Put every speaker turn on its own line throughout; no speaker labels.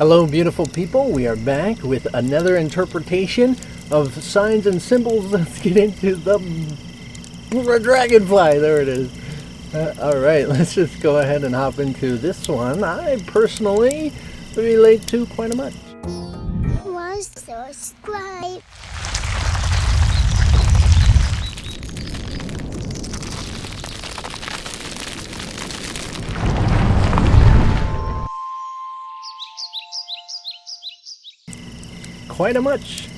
Hello, beautiful people. We are back with another interpretation of signs and symbols. Let's get into the dragonfly. There it is. All right, let's just go ahead and hop into this one. I personally relate to quite a much.
Subscribe.
Quite a much.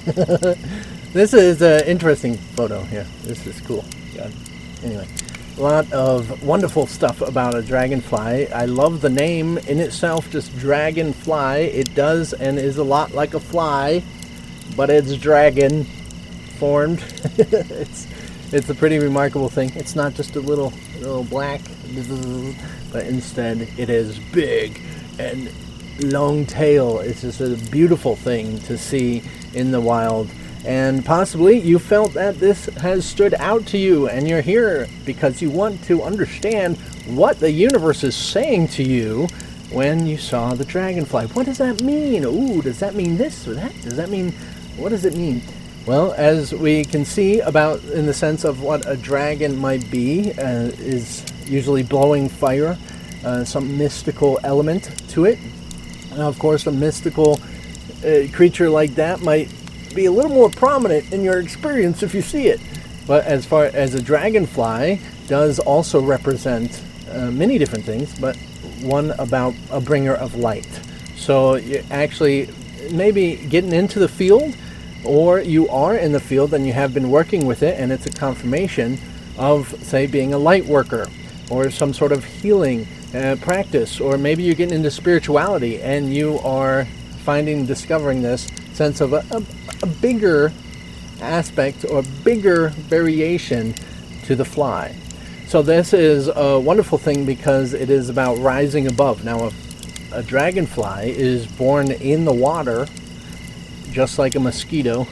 This is an interesting photo here. This is cool. Yeah. Anyway, a lot of wonderful stuff about a dragonfly. I love the name in itself, just dragonfly. It does and is a lot like a fly, but it's dragon formed. It's a pretty remarkable thing. It's not just a little black, but instead it is big and long tail. It's just a beautiful thing to see in the wild, and possibly you felt that this has stood out to you, and you're here because you want to understand what the universe is saying to you when you saw the dragonfly. What does that mean? Ooh, does that mean this or that? Does that mean, what does it mean? Well, as we can see about in the sense of what a dragon might be, is usually blowing fire, some mystical element to it. Now, of course, a mystical creature like that might be a little more prominent in your experience if you see it. But as far as a dragonfly does also represent many different things, but one about a bringer of light. So you're actually maybe getting into the field, or you are in the field and you have been working with it, and it's a confirmation of, say, being a light worker or some sort of healing practice, or maybe you're getting into spirituality and you are discovering this sense of a bigger aspect or bigger variation to the fly. So this is a wonderful thing because it is about rising above. Now, a dragonfly is born in the water, just like a mosquito,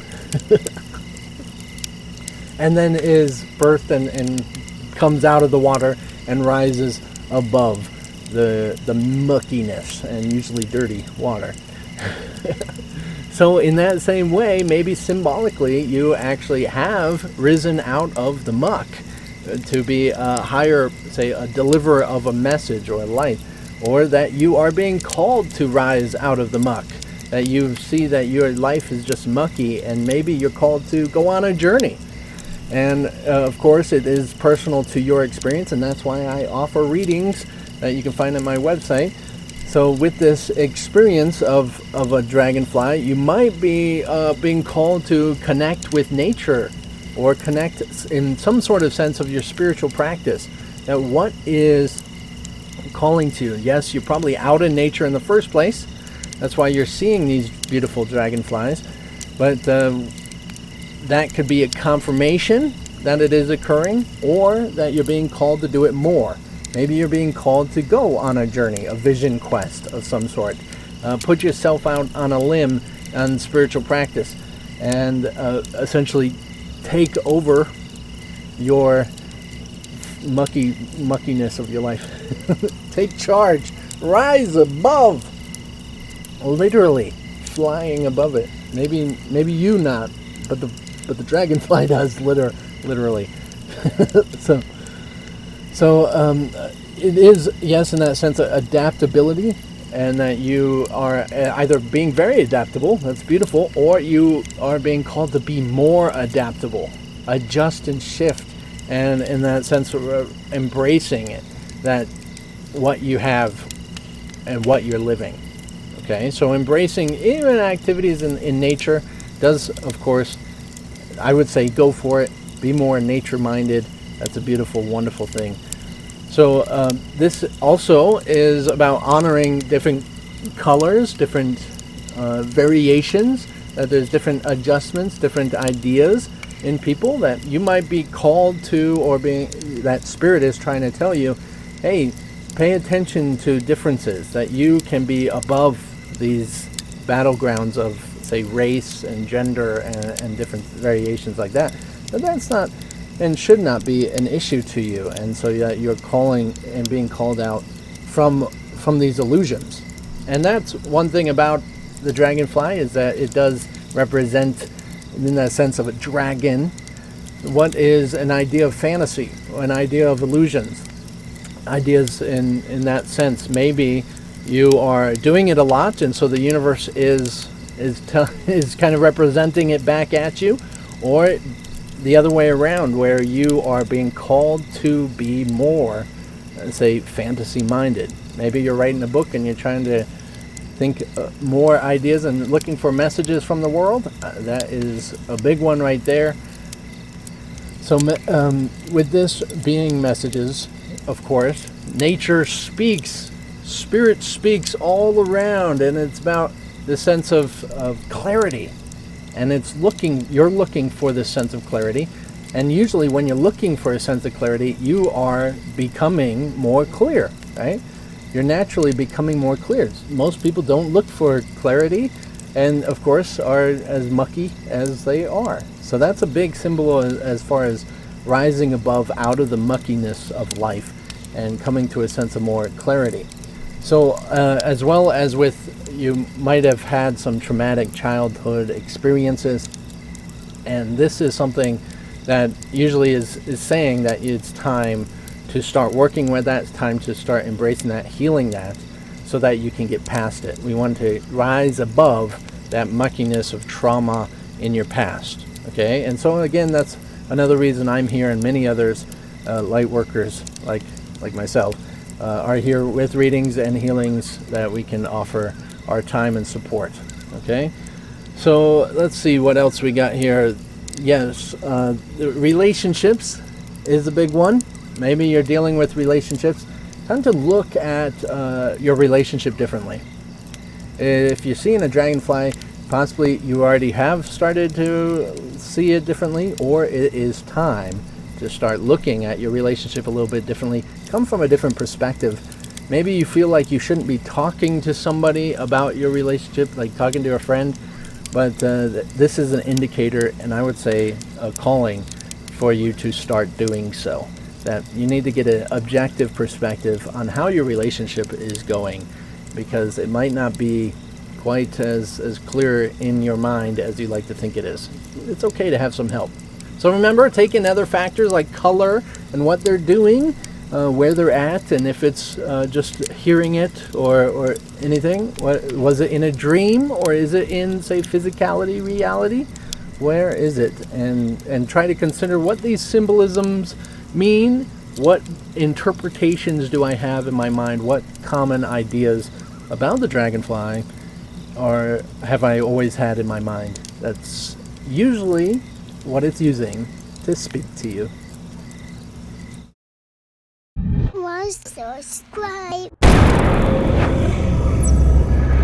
and then is birthed and comes out of the water and rises above the muckiness and usually dirty water. So in that same way, maybe symbolically, you actually have risen out of the muck to be a higher, say, a deliverer of a message or a light, or that you are being called to rise out of the muck, that you see that your life is just mucky and maybe you're called to go on a journey. And of course, it is personal to your experience, and that's why I offer readings that you can find on my website. So with this experience of a dragonfly, you might be being called to connect with nature, or connect in some sort of sense of your spiritual practice. That what is calling to you? Yes, you're probably out in nature in the first place. That's why you're seeing these beautiful dragonflies. But that could be a confirmation that it is occurring, or that you're being called to do it more. Maybe you're being called to go on a journey, a vision quest of some sort. Put yourself out on a limb on spiritual practice and essentially take over your muckiness of your life. Take charge. Rise above. Literally flying above it. Maybe you not, but the dragonfly does literally. So it is, yes, in that sense, adaptability, and that you are either being very adaptable, that's beautiful, or you are being called to be more adaptable, adjust and shift, and in that sense, embracing it, that what you have and what you're living. Okay, so embracing even activities in nature does, of course, I would say go for it, be more nature-minded. That's a beautiful, wonderful thing. So this also is about honoring different colors, different variations, that there's different adjustments, different ideas in people that you might be called to, or that spirit is trying to tell you, hey, pay attention to differences, that you can be above these battlegrounds of, say, race and gender and different variations like that. But that's not and should not be an issue to you, and so you're calling and being called out from these illusions. And that's one thing about the dragonfly, is that it does represent, in that sense of a dragon, what is an idea of fantasy, an idea of illusions, ideas in that sense. Maybe you are doing it a lot, and so the universe is kind of representing it back at you, or the other way around, where you are being called to be more, say, fantasy-minded. Maybe you're writing a book and you're trying to think more ideas and looking for messages from the world. That is a big one right there. So with this being messages, of course, nature speaks, spirit speaks all around, and it's about the sense of clarity. And you're looking for this sense of clarity. And usually when you're looking for a sense of clarity, you are becoming more clear, right? You're naturally becoming more clear. Most people don't look for clarity, and of course are as mucky as they are. So that's a big symbol as far as rising above, out of the muckiness of life and coming to a sense of more clarity. So as well as you might have had some traumatic childhood experiences, and this is something that usually is saying that it's time to start working with that. It's time to start embracing that, healing that, so that you can get past it. We want to rise above that muckiness of trauma in your past. Okay, and so again, that's another reason I'm here, and many others, light workers like myself, are here with readings and healings that we can offer our time and support. Okay, so let's see what else we got here. Yes, relationships is a big one. Maybe you're dealing with relationships. Time to look at your relationship differently. If you're seeing a dragonfly, possibly you already have started to see it differently, or it is time to start looking at your relationship a little bit differently. Come from a different perspective. Maybe you feel like you shouldn't be talking to somebody about your relationship, like talking to a friend, but this is an indicator, and I would say a calling for you to start doing so. That you need to get an objective perspective on how your relationship is going, because it might not be quite as clear in your mind as you like to think it is. It's okay to have some help. So remember, take in other factors like color and what they're doing, where they're at, and if it's just hearing it or anything. Was it in a dream, or is it in, say, physicality, reality? Where is it? And try to consider what these symbolisms mean. What interpretations do I have in my mind? What common ideas about the dragonfly have I always had in my mind? That's usually what it's using to speak to you.
Subscribe.